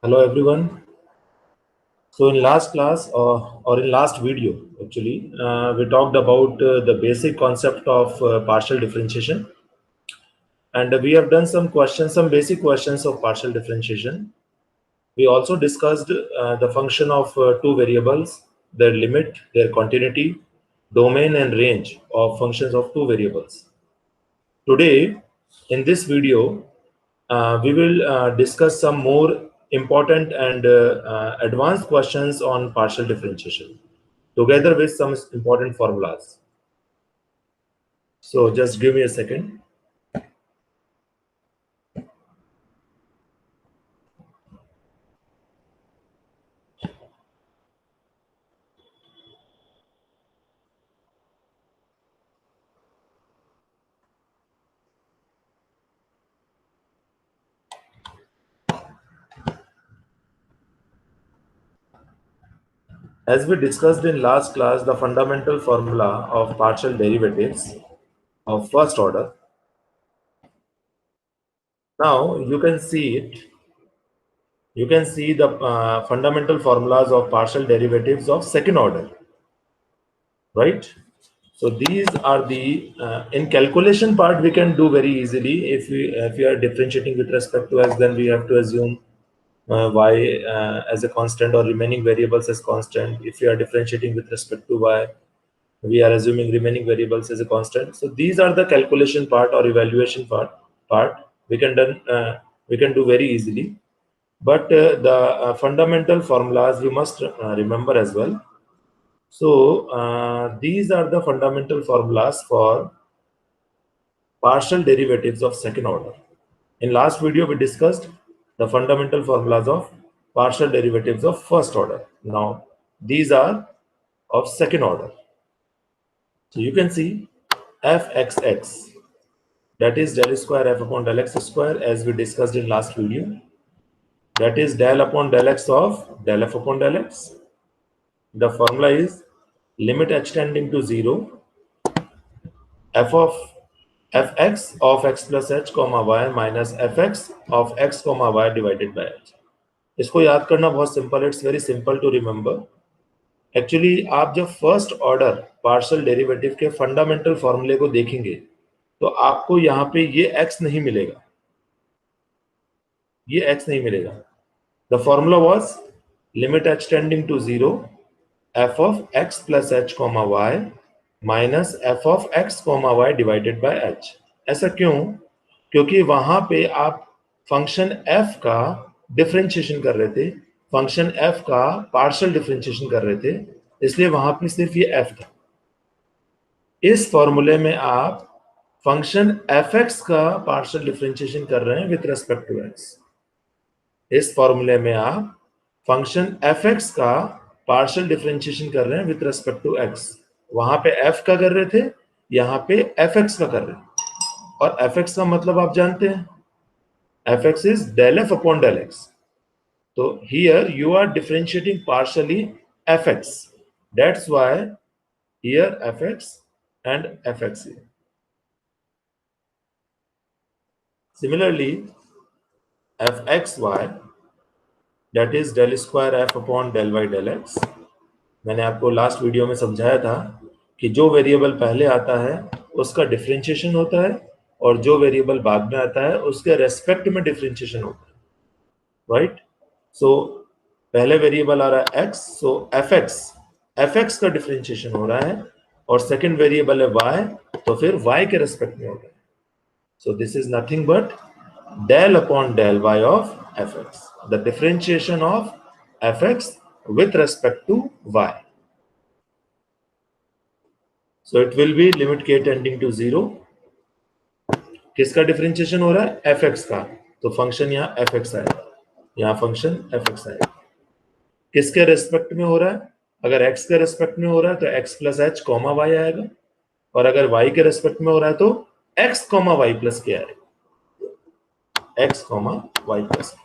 Hello everyone. So in last class or in last video, actually, we talked about the basic concept of partial differentiation, and we have done some questions, some basic questions of partial differentiation. We also discussed the function of two variables, their limit, their continuity, domain, and range of functions of two variables. Today, in this video, we will discuss some more important and advanced questions on partial differentiation, together with some important formulas. So just give me a second. As we discussed in last class, the fundamental formula of partial derivatives of first order. Now you can see it. You can see the fundamental formulas of partial derivatives of second order, right? So these are the in calculation part we can do very easily. If we are differentiating with respect to x, then we have to assume y as a constant or remaining variables as constant. If we are differentiating with respect to y, we are assuming remaining variables as a constant. So these are the calculation part or evaluation part we can do very easily. But the fundamental formulas we must remember as well. So these are the fundamental formulas for partial derivatives of second order. In last video, we discussed the fundamental formulas of partial derivatives of first order. Now, these are of second order. So you can see fxx, that is del square f upon del x square, as we discussed in last video. That is del upon del x of del f upon del x. The formula is limit h tending to 0, f of fx of x plus h comma y minus fx of x comma y divided by h. इसको याद करना बहुत simple, it's very simple to remember. Actually आप जब first order partial derivative के fundamental फॉर्मूले को देखेंगे तो आपको यहाँ पे ये x नहीं मिलेगा, ये x नहीं मिलेगा. The formula was limit h tending to 0 f of x plus h comma y minus f of x comma y divided by h. ऐसा क्यों? क्योंकि वहां पे आप फंक्शन f का डिफरेंशिएशन कर रहे थे, फंक्शन f का पार्शियल डिफरेंशिएशन कर रहे थे, इसलिए वहां पे सिर्फ ये f था. इस फॉर्मूले में आप फंक्शन fx का पार्शियल डिफरेंशिएशन कर रहे हैं विथ रेस्पेक्ट टू x. इस फॉर्मूले में आप फंक्शन fx का पार्शियल डिफरेंशिएशन कर रहे हैं विथ रेस्पेक्ट टू x. वहां पे f का कर रहे थे, यहाँ पे fx का कर रहे हैं. और fx का मतलब आप जानते हैं, fx is del f upon del x. So here you are differentiating partially fx. That's why here fx and fx here. Similarly, fxy, that is del square f upon del y del x. मैंने आपको last video में समझाया था कि जो variable पहले आता है उसका डिफरेंशिएशन होता है और जो वेरिएबल बाद में आता है उसके रेस्पेक्ट में डिफरेंशिएशन होता है, राइट? सो पहले वेरिएबल आ रहा है x, सो fx का डिफरेंशिएशन हो रहा है और सेकंड वेरिएबल है y, तो फिर y के रेस्पेक्ट में होगा. So this is nothing but del upon del y of fx, the differentiation of fx with respect to y. So it will be limit k tending to 0. किसका differentiation हो रहा है? fx का, तो function यहाँ fx आएगा, यहाँ function fx आएगा. किसके रेस्पेक्ट में हो रहा है? अगर x के रेस्पेक्ट में हो रहा है तो x plus h comma y आएगा, और अगर y के रेस्पेक्ट में हो रहा है तो x comma y plus k आएगा, x comma y plus k.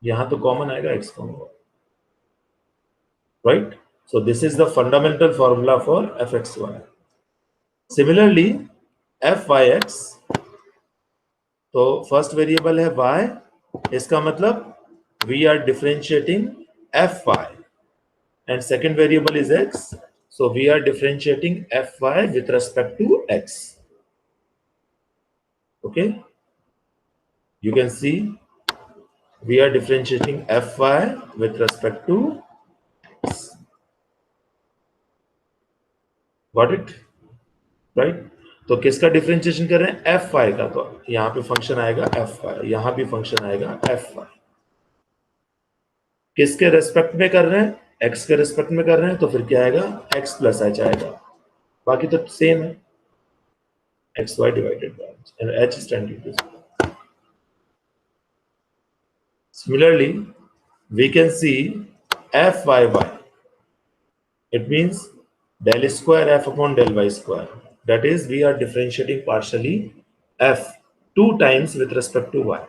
यहाँ तो कॉमन आएगा x comma y, right? So this is the fundamental formula for fxy. Similarly, fyx, तो फर्स्ट वेरिएबल है y, इसका मतलब we are differentiating fy, and second variable is x. So we are differentiating fy with respect to x. Okay, you can see we are differentiating fy with respect to x. Got it? Right? तो किसका differentiation कर रहे हैं? F Y का। तो यहाँ पे function आएगा एफ वाई, यहाँ भी फंक्शन आएगा एफ वाई। किसके रेस्पेक्ट में कर रहे हैं? एक्स के रेस्पेक्ट में कर रहे हैं, तो फिर क्या आएगा? एक्स प्लस एच आएगा। बाकी तो सेम है, X Y divided by H is tending to zero. Similarly, we can see fyy. It means del square f upon del y square. That is, we are differentiating partially f 2 times with respect to y.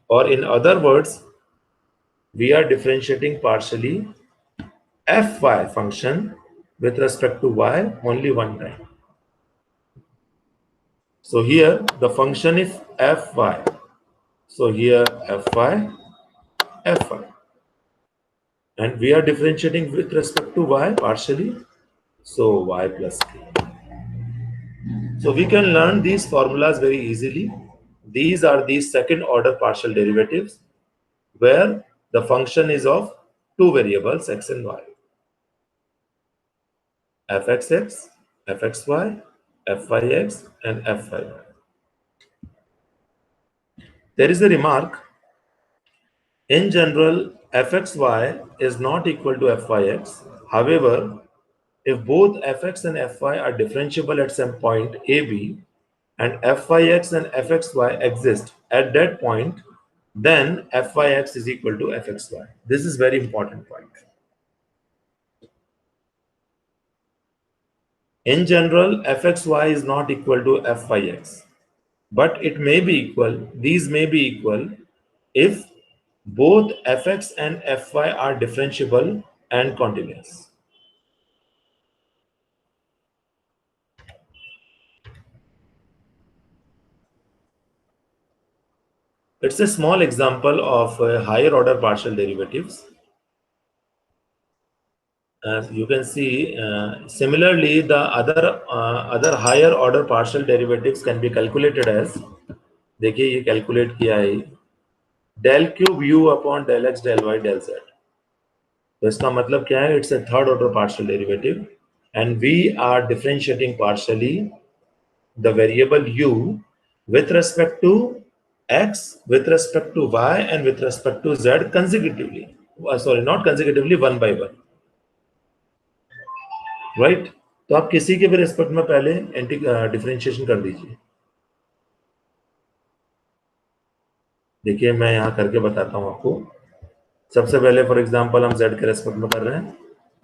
Or in other words, we are differentiating partially fy function with respect to y only one time. So here the function is fy. So here fy, fy. And we are differentiating with respect to y partially. So y plus k. So we can learn these formulas very easily. These are the second order partial derivatives where the function is of two variables x and y. fxx, fxy, fyx and fy. There is a remark. In general, fxy is not equal to fyx. However, if both fx and fy are differentiable at some point ab, and fyx and fxy exist at that point, then fyx is equal to fxy. This is very important point. In general, fxy is not equal to fyx, but it may be equal, these may be equal if both fx and fy are differentiable and continuous. It's a small example of higher order partial derivatives. As you can see, similarly, the other higher order partial derivatives can be calculated as, देखिए ये calculate किया है, del cube u upon del x del y del z. तो इसका मतलब क्या है? It's a third order partial derivative, and we are differentiating partially the variable u with respect to x, with respect to y, and with respect to z consecutively. Sorry, not consecutively, one by one. Right? तो आप किसी के भी respect में पहले differentiation कर दीजिए। देखिए मैं यहां करके बताता हूं आपको। सबसे पहले फॉर एग्जांपल हम z के रेस्पेक्ट में कर रहे हैं,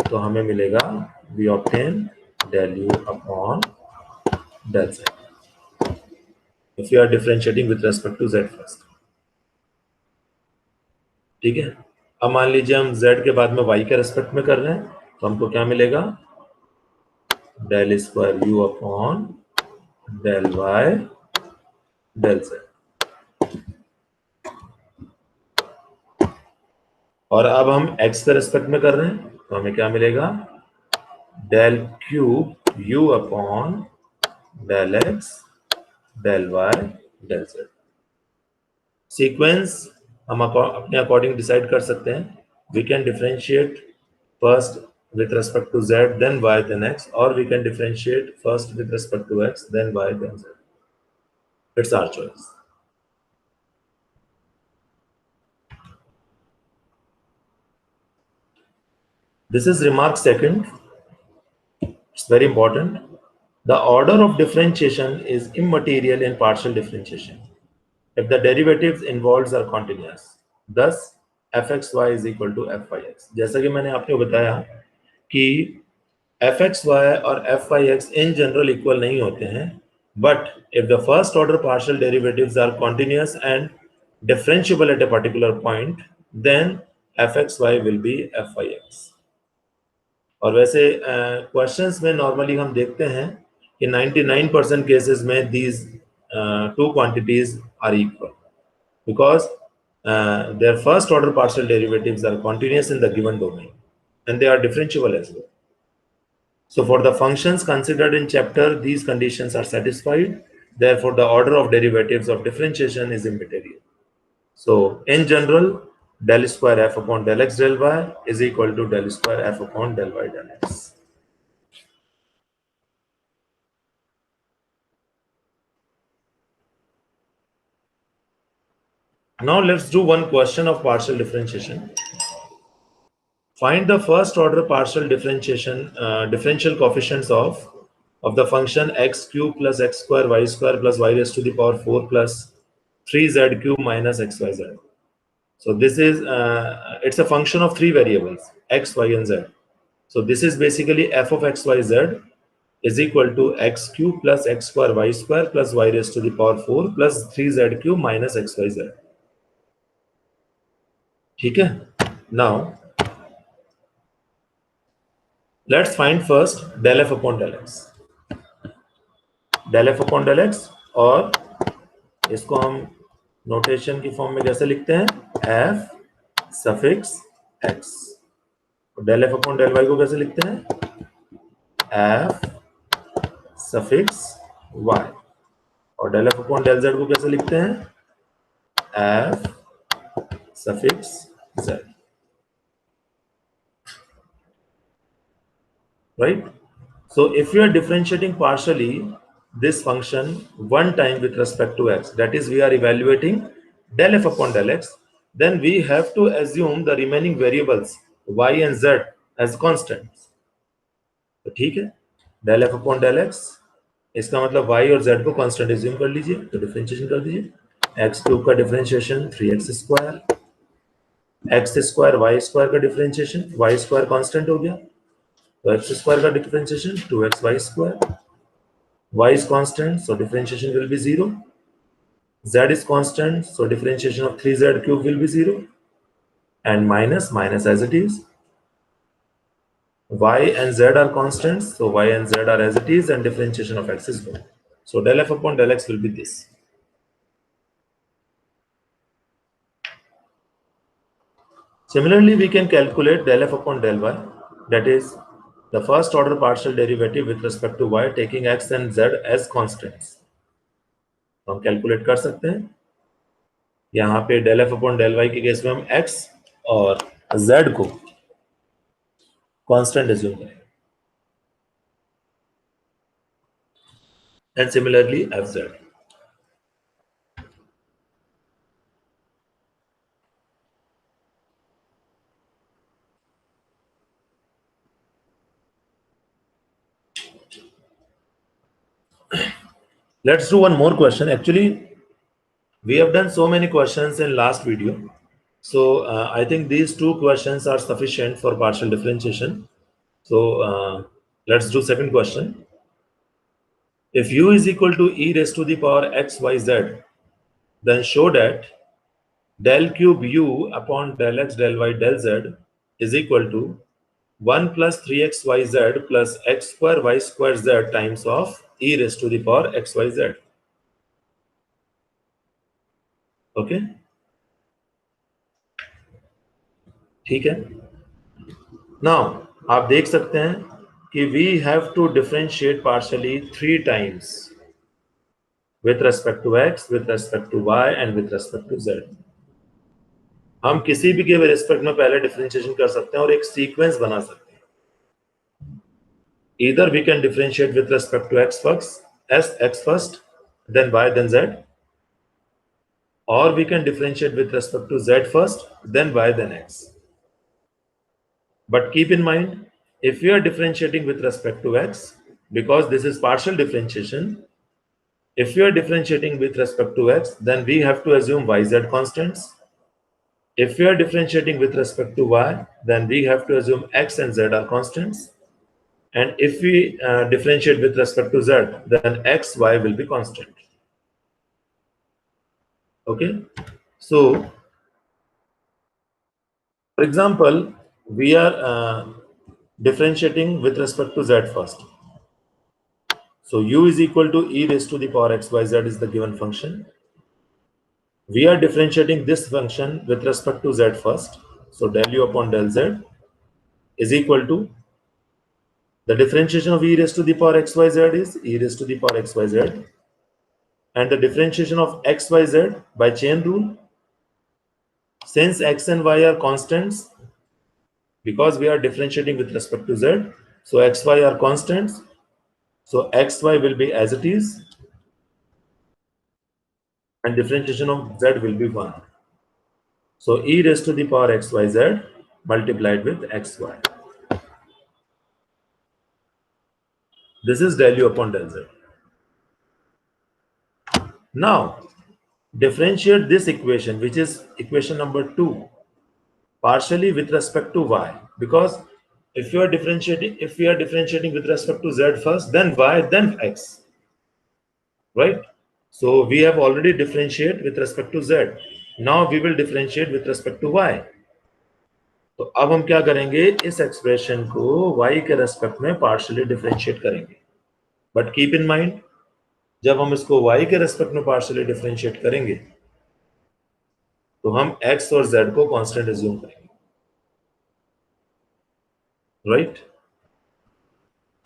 तो हमें मिलेगा we obtain del u upon del z if you are differentiating with respect to z first. ठीक है, अब मान लीजिए हम z के बाद में y के रेस्पेक्ट में कर रहे हैं, तो हमको क्या मिलेगा? del square u upon del y del z। और अब हम x के रेस्पेक्ट में कर रहे हैं, तो हमें क्या मिलेगा? del cube u upon del x del y del z। Sequence हम अपने अकॉर्डिंग डिसाइड कर सकते हैं। We can differentiate first with respect to z, then y, then x, or we can differentiate first with respect to x, then y, then z. It's our choice. This is remark second. It's very important. The order of differentiation is immaterial in partial differentiation if the derivatives involved are continuous. Thus, fxy is equal to fyx. जैसा कि मैंने आपको बताया कि fxy और fyx in general equal नहीं होते हैं, but if the first order partial derivatives are continuous and differentiable at a particular point, then fxy will be fyx. और वैसे क्वेश्चंस में नॉर्मली हम देखते हैं कि 99% केसेस में these two quantities are equal, because their first order partial derivatives are continuous in the given domain, and they are differentiable as well. So for the functions considered in chapter, these conditions are satisfied. Therefore, the order of derivatives of differentiation is immaterial. So in general, del square f upon del x del y is equal to del square f upon del y del x. Now let's do one question of partial differentiation. Find the first order partial differentiation differential coefficients of the function x cube plus x square plus y raised to the power 4 plus 3z cube minus xyz. So this is it's a function of three variables x, y, and z. So this is basically f of x, y, z is equal to x cube plus x square plus y raised to the power 4 plus 3z cube minus xyz. ठीक है? Now let's find first del f upon del x. Del f upon del x, और इसको हम notation की form में कैसे लिखते हैं? f suffix x. del f upon del y को कैसे लिखते हैं? f suffix y. और del f upon del z को कैसे लिखते हैं? f suffix z. Right? So if you are differentiating partially this function one time with respect to x, that is, we are evaluating del f upon del x, then we have to assume the remaining variables y and z as constants. तो ठीक है, del f upon del x, इसका मतलब y और z को constant assume कर लीजिए, तो डिफरेंशिएशन कर दीजिए. x क्यूब का differentiation 3x square, x square y square का डिफरेंशिएशन, y स्क्वायर कांस्टेंट हो गया, तो x square का differentiation 2xy square, y is constant, so differentiation will be 0. Z is constant, so differentiation of 3z cube will be 0, and minus as it is. Y and z are constants, so y and z are as it is, and differentiation of x is 1. So del f upon del x will be this. Similarly, we can calculate del f upon del y, that is the first order partial derivative with respect to y taking x and z as constants. तो हम calculate कर सकते हैं. यहाँ पे del f upon del y के case में हम x और z को कांस्टेंट एज्यूम करें, and similarly fz. Let's do one more question. Actually, we have done so many questions in last video, so I think these two questions are sufficient for partial differentiation. So let's do second question. If u is equal to e raised to the power x y z, then show that del cube u upon del x del y del z is equal to 1 plus 3xyz plus x square y square z times of e raised to the power xyz. Okay, ठीक है. Now आप देख सकते हैं कि we have to differentiate partially 3 times with respect to x, with respect to y and with respect to z. हम किसी भी के रेस्पेक्ट में पहले डिफरेंशिएशन कर सकते हैं और एक सीक्वेंस बना सकते हैं. Either we can differentiate with respect to x first, then y, then z, or we can differentiate with respect to z first, then y, then x. But keep in mind, if we are differentiating with respect to x, because this is partial differentiation, if we are differentiating with respect to x, then we have to assume yz constants. If we are differentiating with respect to y, then we have to assume x and z are constants. And if we differentiate with respect to z, then x, y will be constant. Okay, so for example, we are differentiating with respect to z first. So u is equal to e raised to the power x y z is the given function. we are differentiating this function with respect to z first. So del u upon del z is equal to the differentiation of e raised to the power xyz is e raised to the power xyz, and the differentiation of xyz by chain rule, since x and y are constants, because we are differentiating with respect to z, so xy are constants, so xy will be as it is, and differentiation of z will be 1. So e raised to the power xyz multiplied with xy. This is del u upon del z. Now differentiate this equation, which is equation number 2, partially with respect to y, because if we are differentiating with respect to z first, then y, then x, right? So we have already differentiated with respect to z. Now we will differentiate with respect to y. तो अब हम क्या करेंगे, इस expression को y के respect में partially differentiate करेंगे. बट कीप इन माइंड, जब हम इसको y के रेस्पेक्ट में पार्शियली डिफरेंशिएट करेंगे तो हम x और z को कांस्टेंट अज्यूम करेंगे, right?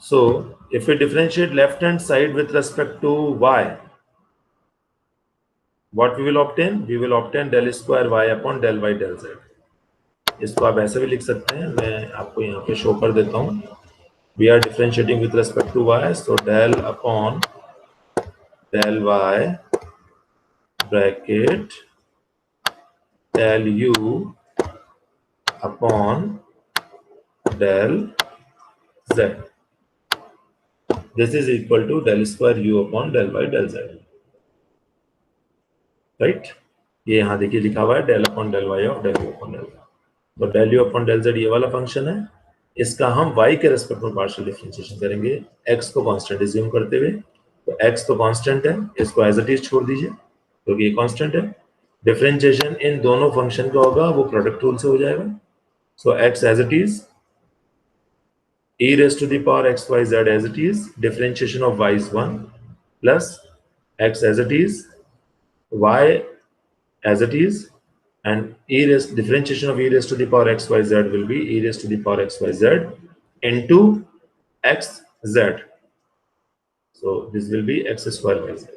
So if we differentiate left hand side with respect to y, what we will obtain? We will obtain del square y upon del y del z. इसको आप ऐसे भी लिख सकते हैं, मैं आपको यहाँ पे शो कर देता हूँ. We are differentiating with respect to y, so del upon del y bracket del u upon del z. This is equal to del square u upon del y del z, right? ये यहाँ देखिए लिखा हुआ है del upon del y of del u upon del z. तो del u upon del z ये वाला function है, इसका हम y के रेस्पेक्ट में पार्शियल डिफरेंशिएशन करेंगे x को कांस्टेंट अज्यूम करते हुए. तो x तो कांस्टेंट है, इसको एज इट इज छोड़ दीजिए क्योंकि ये कांस्टेंट है. डिफरेंशिएशन इन दोनों फंक्शन का होगा, वो प्रोडक्ट रूल से हो जाएगा. So x as it is, e raised to the power xyz as it is, differentiation of y is 1 plus x as it is, y as it is, and differentiation of e raised to the power xyz will be e raised to the power xyz into xz. So this will be x square yz.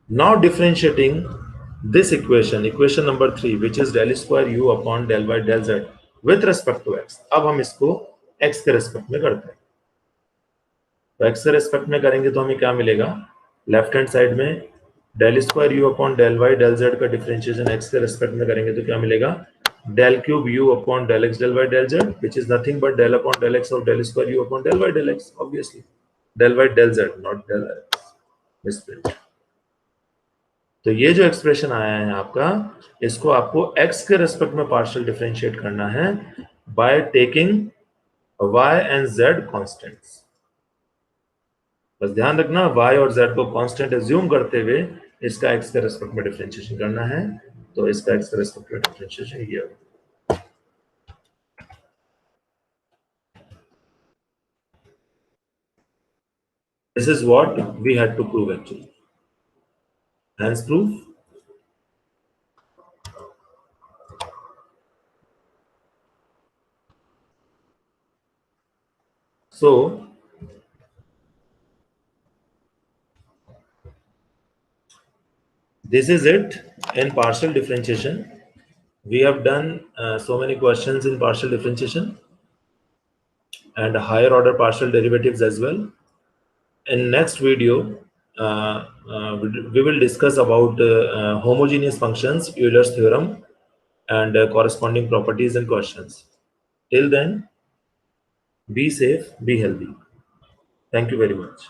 Now differentiating this equation, equation number 3, which is del square u upon del y del z with respect to x. अब हम इसको x के respect में करते हैं. तो x के respect में करेंगे तो हमें क्या मिलेगा, लेफ्ट हैंड साइड में del square u upon del y del z का डिफरेंशिएशन x के रेस्पेक्ट में करेंगे तो क्या मिलेगा, del cube u upon del x del y del z, which is nothing but del upon del x और del square u upon del y del x. obviously del y del z, not del x, misprint. तो ये जो expression आया है आपका, इसको आपको x के रेस्पेक्ट में पार्शियल डिफरेंशिएट करना है by taking y and z constants. बस ध्यान रखना, y और z को कांस्टेंट अज्यूम करते हुए इसका x के रेस्पेक्ट में डिफरेंशिएशन करना है. तो इसका x के रेस्पेक्ट में डिफरेंशिएशन ये होगा. This is what we had to prove actually. Hence proof. So this is it in partial differentiation. We have done so many questions in partial differentiation and higher order partial derivatives as well. In next video, we will discuss about homogeneous functions, Euler's theorem, and corresponding properties and questions. Till then, be safe, be healthy. Thank you very much.